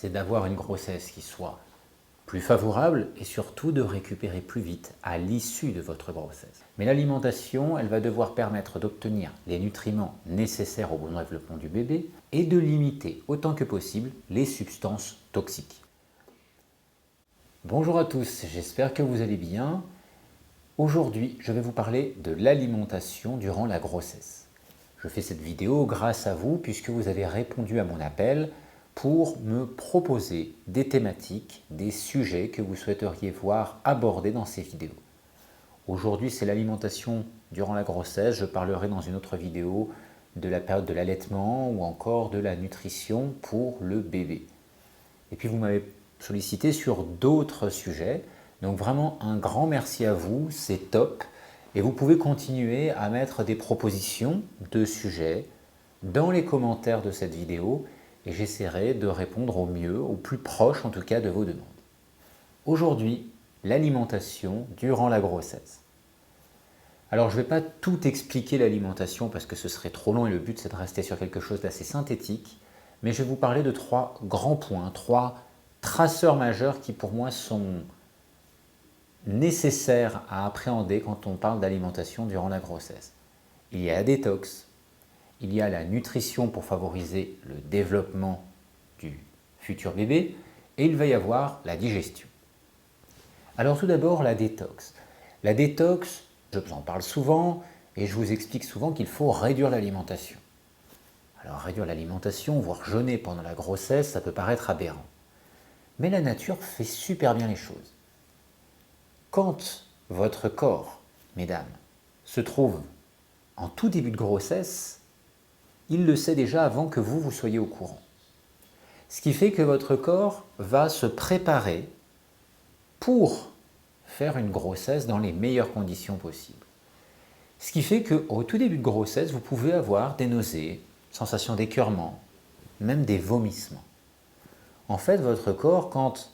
c'est d'avoir une grossesse qui soit plus favorable et surtout de récupérer plus vite à l'issue de votre grossesse. Mais l'alimentation, elle va devoir permettre d'obtenir les nutriments nécessaires au bon développement du bébé et de limiter autant que possible les substances toxiques. Bonjour à tous, j'espère que vous allez bien. Aujourd'hui, je vais vous parler de l'alimentation durant la grossesse. Je fais cette vidéo grâce à vous puisque vous avez répondu à mon appel pour me proposer des thématiques, des sujets que vous souhaiteriez voir abordés dans ces vidéos. Aujourd'hui, c'est l'alimentation durant la grossesse. Je parlerai dans une autre vidéo de la période de l'allaitement ou encore de la nutrition pour le bébé. Et puis vous m'avez sollicité sur d'autres sujets. Donc vraiment un grand merci à vous, c'est top. Et vous pouvez continuer à mettre des propositions de sujets dans les commentaires de cette vidéo et j'essaierai de répondre au mieux, au plus proche en tout cas de vos demandes. Aujourd'hui, l'alimentation durant la grossesse. Alors je ne vais pas tout expliquer l'alimentation parce que ce serait trop long et le but c'est de rester sur quelque chose d'assez synthétique, mais je vais vous parler de trois grands points, trois traceurs majeurs qui pour moi sont nécessaires à appréhender quand on parle d'alimentation durant la grossesse. Il y a la détox, il y a la nutrition pour favoriser le développement du futur bébé et il va y avoir la digestion. Alors tout d'abord la détox. La détox, je vous en parle souvent et je vous explique souvent qu'il faut réduire l'alimentation. Alors réduire l'alimentation, voire jeûner pendant la grossesse, ça peut paraître aberrant. Mais la nature fait super bien les choses. Quand votre corps, mesdames, se trouve en tout début de grossesse, il le sait déjà avant que vous soyez au courant. Ce qui fait que votre corps va se préparer pour faire une grossesse dans les meilleures conditions possibles. Ce qui fait qu'au tout début de grossesse, vous pouvez avoir des nausées, sensations d'écœurement, même des vomissements. En fait, votre corps, quand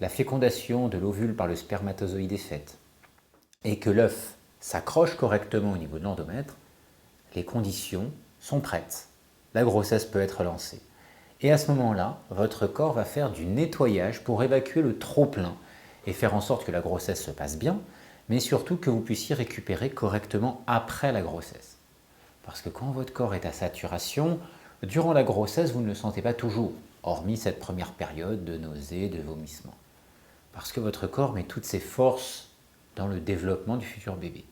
la fécondation de l'ovule par le spermatozoïde est faite et que l'œuf s'accroche correctement au niveau de l'endomètre, les conditions sont prêtes. La grossesse peut être lancée. Et à ce moment-là, votre corps va faire du nettoyage pour évacuer le trop-plein et faire en sorte que la grossesse se passe bien, mais surtout que vous puissiez récupérer correctement après la grossesse. Parce que quand votre corps est à saturation, durant la grossesse, vous ne le sentez pas toujours, hormis cette première période de nausées, de vomissements. Parce que votre corps met toutes ses forces dans le développement du futur bébé.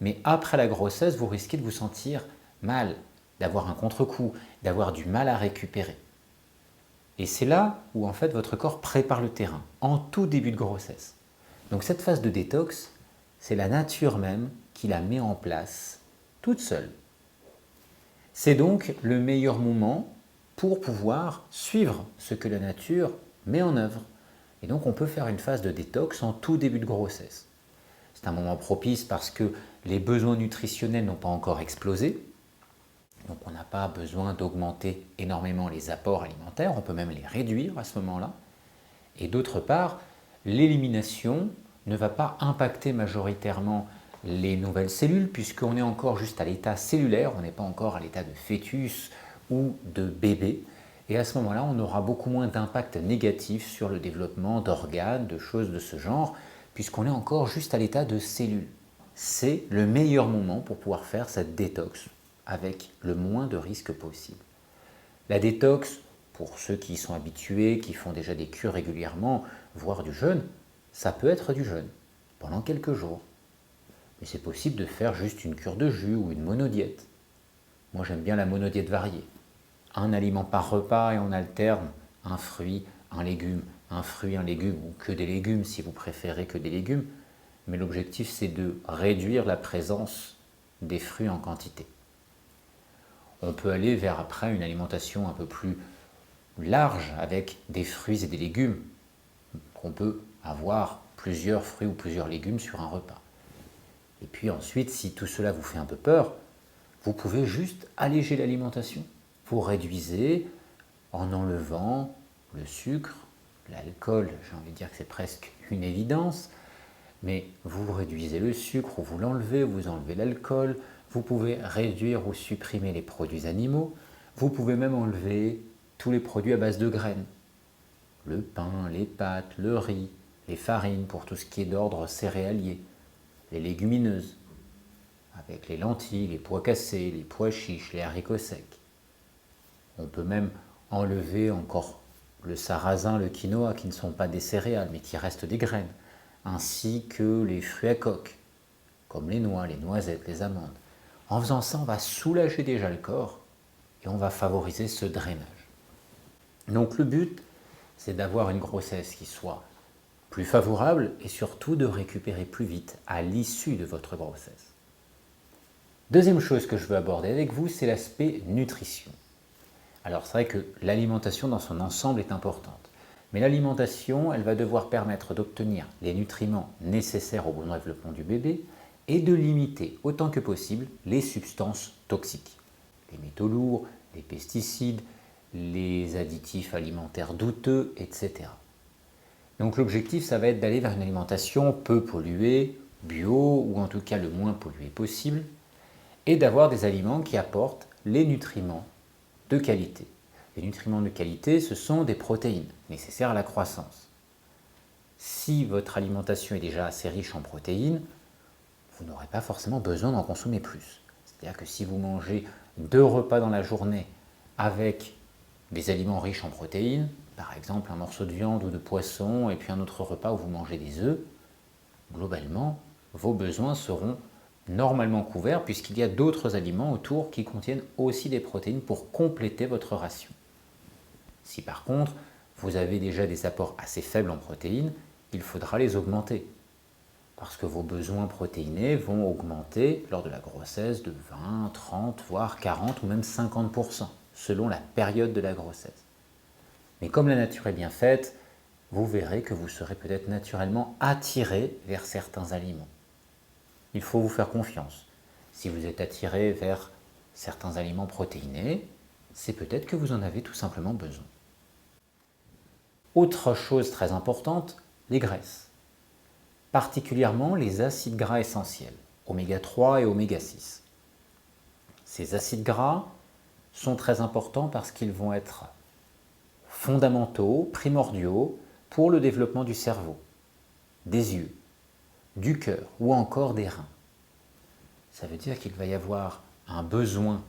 Mais après la grossesse, vous risquez de vous sentir mal, d'avoir un contre-coup, d'avoir du mal à récupérer. Et c'est là où en fait votre corps prépare le terrain, en tout début de grossesse. Donc cette phase de détox, c'est la nature même qui la met en place toute seule. C'est donc le meilleur moment pour pouvoir suivre ce que la nature met en œuvre. Et donc on peut faire une phase de détox en tout début de grossesse. C'est un moment propice parce que les besoins nutritionnels n'ont pas encore explosé. Donc on n'a pas besoin d'augmenter énormément les apports alimentaires, on peut même les réduire à ce moment-là. Et d'autre part, l'élimination ne va pas impacter majoritairement les nouvelles cellules puisqu'on est encore juste à l'état cellulaire, on n'est pas encore à l'état de fœtus ou de bébé. Et à ce moment-là, on aura beaucoup moins d'impact négatif sur le développement d'organes, de choses de ce genre, puisqu'on est encore juste à l'état de cellules. C'est le meilleur moment pour pouvoir faire cette détox avec le moins de risques possible. La détox, pour ceux qui y sont habitués, qui font déjà des cures régulièrement, voire du jeûne, ça peut être du jeûne pendant quelques jours. Mais c'est possible de faire juste une cure de jus ou une monodiète. Moi j'aime bien la monodiète variée. Un aliment par repas et on alterne un fruit, un légume, un fruit, un légume, ou que des légumes si vous préférez que des légumes. Mais l'objectif c'est de réduire la présence des fruits en quantité. On peut aller vers après une alimentation un peu plus large avec des fruits et des légumes. On peut avoir plusieurs fruits ou plusieurs légumes sur un repas. Et puis ensuite, si tout cela vous fait un peu peur, vous pouvez juste alléger l'alimentation. Vous réduisez en enlevant le sucre, l'alcool, j'ai envie de dire que c'est presque une évidence, mais vous réduisez le sucre ou vous l'enlevez, vous enlevez l'alcool, vous pouvez réduire ou supprimer les produits animaux, vous pouvez même enlever tous les produits à base de graines. le pain, les pâtes, le riz, les farines pour tout ce qui est d'ordre céréalier, les légumineuses, avec les lentilles, les pois cassés, les pois chiches, les haricots secs. On peut même enlever encore le sarrasin, le quinoa, qui ne sont pas des céréales, mais qui restent des graines, ainsi que les fruits à coque, comme les noix, les noisettes, les amandes. En faisant ça, on va soulager déjà le corps et on va favoriser ce drainage. Donc le but, c'est d'avoir une grossesse qui soit plus favorable et surtout de récupérer plus vite à l'issue de votre grossesse. Deuxième chose que je veux aborder avec vous, c'est l'aspect nutrition. Alors c'est vrai que l'alimentation dans son ensemble est importante, mais l'alimentation, elle va devoir permettre d'obtenir les nutriments nécessaires au bon développement du bébé et de limiter autant que possible les substances toxiques, les métaux lourds, les pesticides, les additifs alimentaires douteux, etc. Donc l'objectif, ça va être d'aller vers une alimentation peu polluée, bio ou en tout cas le moins polluée possible, et d'avoir des aliments qui apportent les nutriments de qualité. Les nutriments de qualité, ce sont des protéines nécessaires à la croissance. Si votre alimentation est déjà assez riche en protéines, vous n'aurez pas forcément besoin d'en consommer plus. C'est-à-dire que si vous mangez 2 repas dans la journée avec des aliments riches en protéines, par exemple un morceau de viande ou de poisson, et puis un autre repas où vous mangez des œufs, globalement, vos besoins seront normalement couverts puisqu'il y a d'autres aliments autour qui contiennent aussi des protéines pour compléter votre ration. Si par contre, vous avez déjà des apports assez faibles en protéines, il faudra les augmenter parce que vos besoins protéinés vont augmenter lors de la grossesse de 20, 30, voire 40 ou même 50% selon la période de la grossesse. Mais comme la nature est bien faite, vous verrez que vous serez peut-être naturellement attiré vers certains aliments. Il faut vous faire confiance. Si vous êtes attiré vers certains aliments protéinés, c'est peut-être que vous en avez tout simplement besoin. Autre chose très importante, les graisses. Particulièrement les acides gras essentiels, oméga 3 et oméga 6. Ces acides gras sont très importants parce qu'ils vont être fondamentaux, primordiaux pour le développement du cerveau, des yeux, du cœur ou encore des reins. Ça veut dire qu'il va y avoir un besoin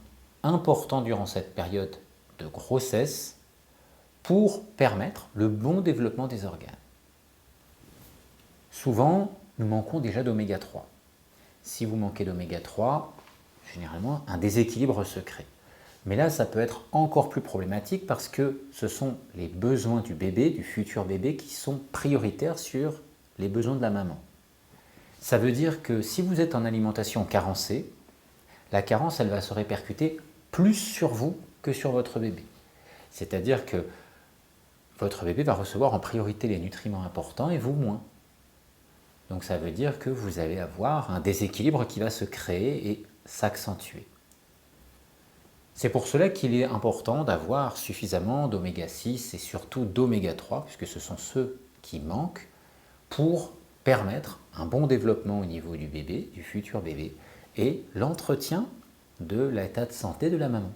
important durant cette période de grossesse pour permettre le bon développement des organes. Souvent, nous manquons déjà d'oméga 3. Si vous manquez d'oméga 3, généralement, un déséquilibre se crée. Mais là, ça peut être encore plus problématique parce que ce sont les besoins du bébé, du futur bébé, qui sont prioritaires sur les besoins de la maman. Ça veut dire que si vous êtes en alimentation carencée, la carence, elle va se répercuter plus sur vous que sur votre bébé. C'est-à-dire que votre bébé va recevoir en priorité les nutriments importants et vous moins. Donc ça veut dire que vous allez avoir un déséquilibre qui va se créer et s'accentuer. C'est pour cela qu'il est important d'avoir suffisamment d'oméga 6 et surtout d'oméga 3, puisque ce sont ceux qui manquent, pour permettre un bon développement au niveau du bébé, du futur bébé, et l'entretien de l'état de santé de la maman.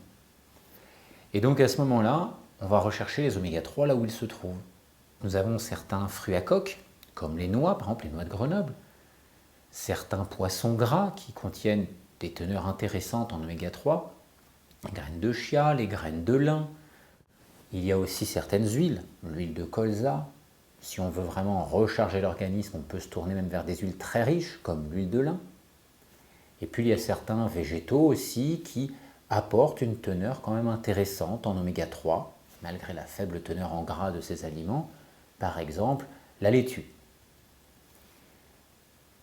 Et donc à ce moment-là, on va rechercher les oméga 3 là où ils se trouvent. Nous avons certains fruits à coque, comme les noix, par exemple les noix de Grenoble, certains poissons gras qui contiennent des teneurs intéressantes en oméga 3, les graines de chia, les graines de lin. Il y a aussi certaines huiles, l'huile de colza. Si on veut vraiment recharger l'organisme, on peut se tourner même vers des huiles très riches, comme l'huile de lin. Et puis il y a certains végétaux aussi qui apportent une teneur quand même intéressante en oméga 3, malgré la faible teneur en gras de ces aliments. Par exemple, la laitue.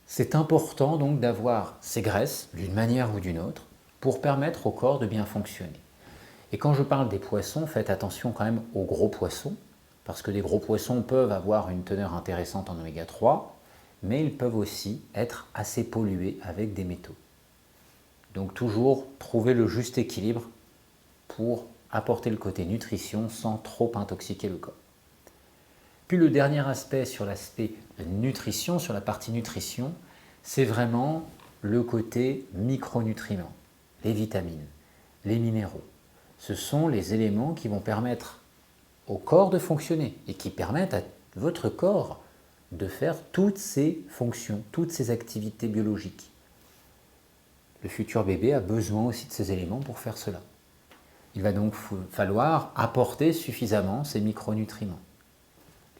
C'est important donc d'avoir ces graisses, d'une manière ou d'une autre, pour permettre au corps de bien fonctionner. Et quand je parle des poissons, faites attention quand même aux gros poissons, parce que les gros poissons peuvent avoir une teneur intéressante en oméga 3, mais ils peuvent aussi être assez pollués avec des métaux. Donc toujours trouver le juste équilibre pour apporter le côté nutrition sans trop intoxiquer le corps. Puis le dernier aspect sur l'aspect nutrition, sur la partie nutrition, c'est vraiment le côté micronutriments, les vitamines, les minéraux. Ce sont les éléments qui vont permettre au corps de fonctionner et qui permettent à votre corps de faire toutes ces fonctions, toutes ces activités biologiques. Le futur bébé a besoin aussi de ces éléments pour faire cela. Il va donc falloir apporter suffisamment ces micronutriments.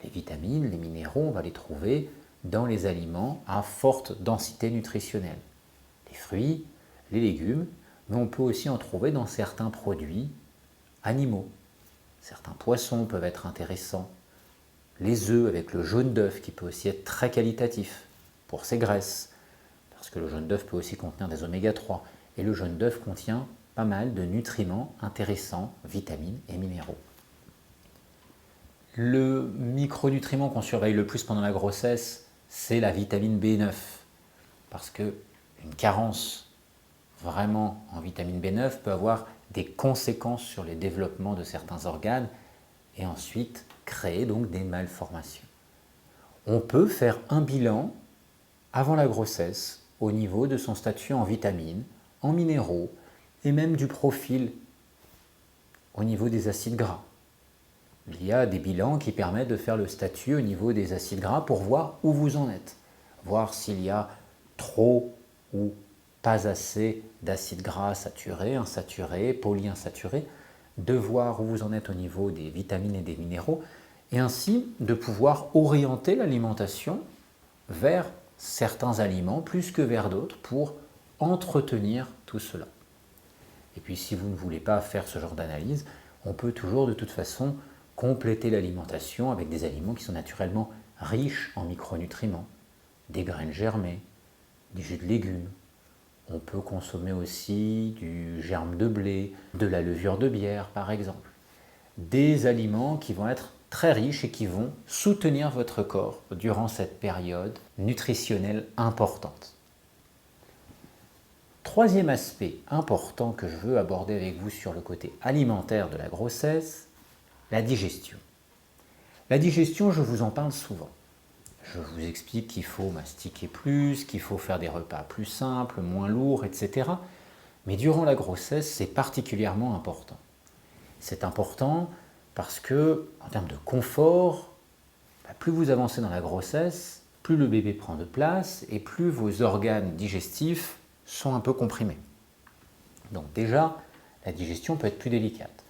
Les vitamines, les minéraux, on va les trouver dans les aliments à forte densité nutritionnelle. Les fruits, les légumes, mais on peut aussi en trouver dans certains produits animaux. Certains poissons peuvent être intéressants. Les œufs avec le jaune d'œuf qui peut aussi être très qualitatif pour ses graisses, parce que le jaune d'œuf peut aussi contenir des oméga 3. Et le jaune d'œuf contient pas mal de nutriments intéressants, vitamines et minéraux. Le micronutriment qu'on surveille le plus pendant la grossesse, c'est la vitamine B9. Parce qu'une carence vraiment en vitamine B9 peut avoir des conséquences sur le développement de certains organes et ensuite créer donc des malformations. On peut faire un bilan avant la grossesse au niveau de son statut en vitamines, en minéraux et même du profil au niveau des acides gras. Il y a des bilans qui permettent de faire le statut au niveau des acides gras pour voir où vous en êtes, voir s'il y a trop ou pas assez d'acides gras saturés, insaturés, polyinsaturés, de voir où vous en êtes au niveau des vitamines et des minéraux, et ainsi de pouvoir orienter l'alimentation vers certains aliments plus que vers d'autres pour entretenir tout cela. Et puis si vous ne voulez pas faire ce genre d'analyse, on peut toujours de toute façon compléter l'alimentation avec des aliments qui sont naturellement riches en micronutriments, des graines germées, des jus de légumes. On peut consommer aussi du germe de blé, de la levure de bière par exemple. Des aliments qui vont être très riches et qui vont soutenir votre corps durant cette période nutritionnelle importante. Troisième aspect important que je veux aborder avec vous sur le côté alimentaire de la grossesse, la digestion. La digestion, je vous en parle souvent. Je vous explique qu'il faut mastiquer plus, qu'il faut faire des repas plus simples, moins lourds, etc. Mais durant la grossesse, c'est particulièrement important. C'est important parce que, en termes de confort, plus vous avancez dans la grossesse, plus le bébé prend de place et plus vos organes digestifs sont un peu comprimés. Donc déjà, la digestion peut être plus délicate.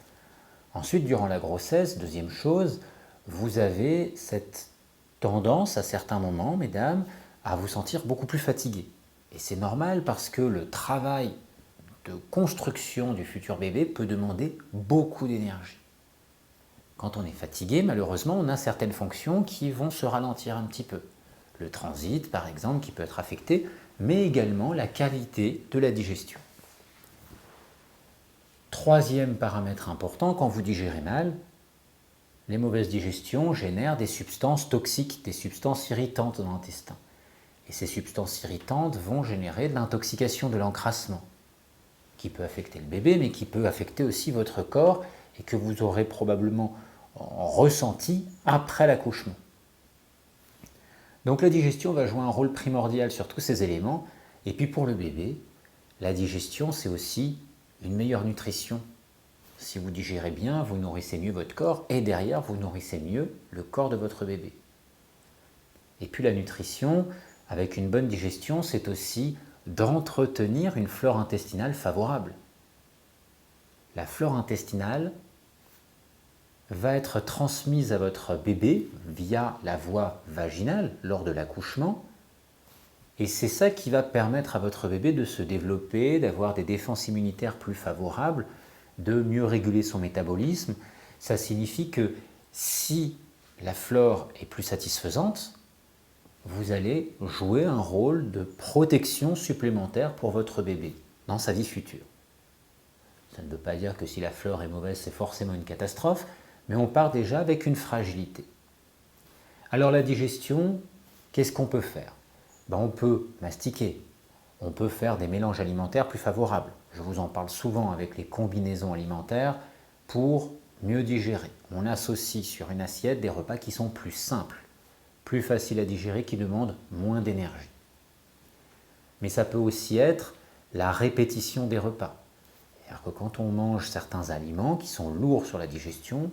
Ensuite, durant la grossesse, deuxième chose, vous avez cette tendance à certains moments, mesdames, à vous sentir beaucoup plus fatigué. Et c'est normal parce que le travail de construction du futur bébé peut demander beaucoup d'énergie. Quand on est fatigué, malheureusement, on a certaines fonctions qui vont se ralentir un petit peu. Le transit, par exemple, qui peut être affecté, mais également la qualité de la digestion. Troisième paramètre important, quand vous digérez mal, les mauvaises digestions génèrent des substances toxiques, des substances irritantes dans l'intestin. Et ces substances irritantes vont générer de l'intoxication de l'encrassement, qui peut affecter le bébé, mais qui peut affecter aussi votre corps et que vous aurez probablement ressenti après l'accouchement. Donc la digestion va jouer un rôle primordial sur tous ces éléments. Et puis pour le bébé, la digestion, c'est aussi une meilleure nutrition. Si vous digérez bien, vous nourrissez mieux votre corps et derrière, vous nourrissez mieux le corps de votre bébé. Et puis la nutrition, avec une bonne digestion, c'est aussi d'entretenir une flore intestinale favorable. La flore intestinale va être transmise à votre bébé via la voie vaginale lors de l'accouchement. Et c'est ça qui va permettre à votre bébé de se développer, d'avoir des défenses immunitaires plus favorables, de mieux réguler son métabolisme. Ça signifie que si la flore est plus satisfaisante, vous allez jouer un rôle de protection supplémentaire pour votre bébé dans sa vie future. Ça ne veut pas dire que si la flore est mauvaise, c'est forcément une catastrophe, mais on part déjà avec une fragilité. Alors la digestion, qu'est-ce qu'on peut faire ? On peut mastiquer, on peut faire des mélanges alimentaires plus favorables. Je vous en parle souvent avec les combinaisons alimentaires pour mieux digérer. On associe sur une assiette des repas qui sont plus simples, plus faciles à digérer, qui demandent moins d'énergie. Mais ça peut aussi être la répétition des repas. C'est-à-dire que quand on mange certains aliments qui sont lourds sur la digestion,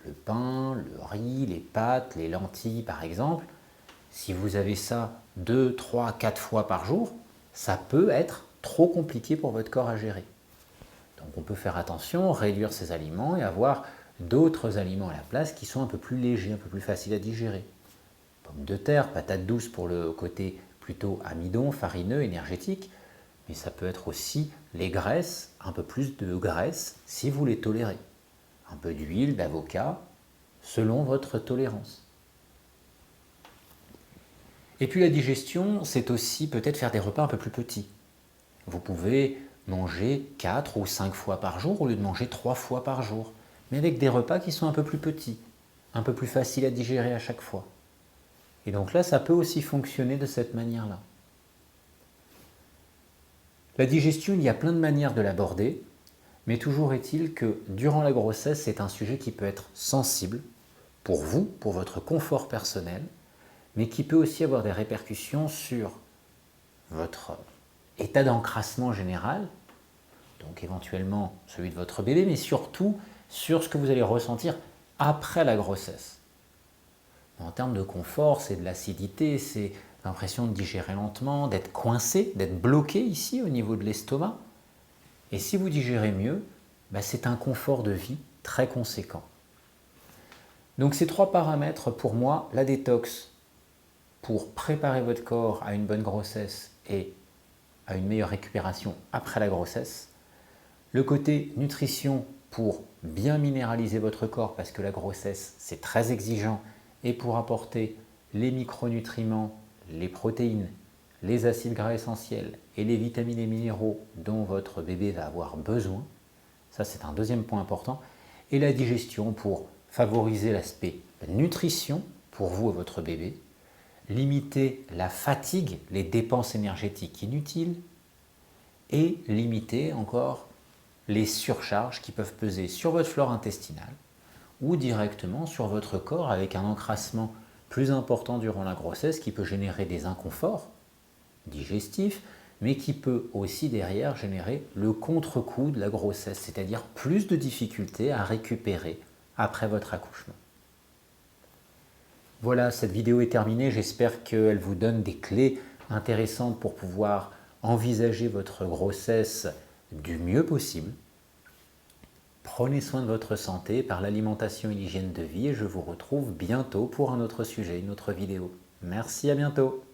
le pain, le riz, les pâtes, les lentilles par exemple, si vous avez ça 2, 3, 4 fois par jour, ça peut être trop compliqué pour votre corps à gérer. Donc on peut faire attention, réduire ces aliments et avoir d'autres aliments à la place qui sont un peu plus légers, un peu plus faciles à digérer. Pommes de terre, patates douces pour le côté plutôt amidon, farineux, énergétique, mais ça peut être aussi les graisses, un peu plus de graisse si vous les tolérez. Un peu d'huile, d'avocat, selon votre tolérance. Et puis la digestion, c'est aussi peut-être faire des repas un peu plus petits. Vous pouvez manger 4 ou 5 fois par jour au lieu de manger 3 fois par jour, mais avec des repas qui sont un peu plus petits, un peu plus faciles à digérer à chaque fois. Et donc là, ça peut aussi fonctionner de cette manière-là. La digestion, il y a plein de manières de l'aborder, mais toujours est-il que durant la grossesse, c'est un sujet qui peut être sensible pour vous, pour votre confort personnel, mais qui peut aussi avoir des répercussions sur votre état d'encrassement général, donc éventuellement celui de votre bébé, mais surtout sur ce que vous allez ressentir après la grossesse. En termes de confort, c'est de l'acidité, c'est l'impression de digérer lentement, d'être coincé, d'être bloqué ici au niveau de l'estomac. Et si vous digérez mieux, c'est un confort de vie très conséquent. Donc ces 3 paramètres, pour moi, la détox pour préparer votre corps à une bonne grossesse et à une meilleure récupération après la grossesse. Le côté nutrition pour bien minéraliser votre corps parce que la grossesse c'est très exigeant et pour apporter les micronutriments, les protéines, les acides gras essentiels et les vitamines et minéraux dont votre bébé va avoir besoin. Ça c'est un deuxième point important. Et la digestion pour favoriser l'aspect nutrition pour vous et votre bébé, limiter la fatigue, les dépenses énergétiques inutiles et limiter encore les surcharges qui peuvent peser sur votre flore intestinale ou directement sur votre corps avec un encrassement plus important durant la grossesse qui peut générer des inconforts digestifs, mais qui peut aussi derrière générer le contre-coup de la grossesse, c'est-à-dire plus de difficultés à récupérer après votre accouchement. Voilà, cette vidéo est terminée. J'espère qu'elle vous donne des clés intéressantes pour pouvoir envisager votre grossesse du mieux possible. Prenez soin de votre santé par l'alimentation et l'hygiène de vie et je vous retrouve bientôt pour un autre sujet, une autre vidéo. Merci, à bientôt.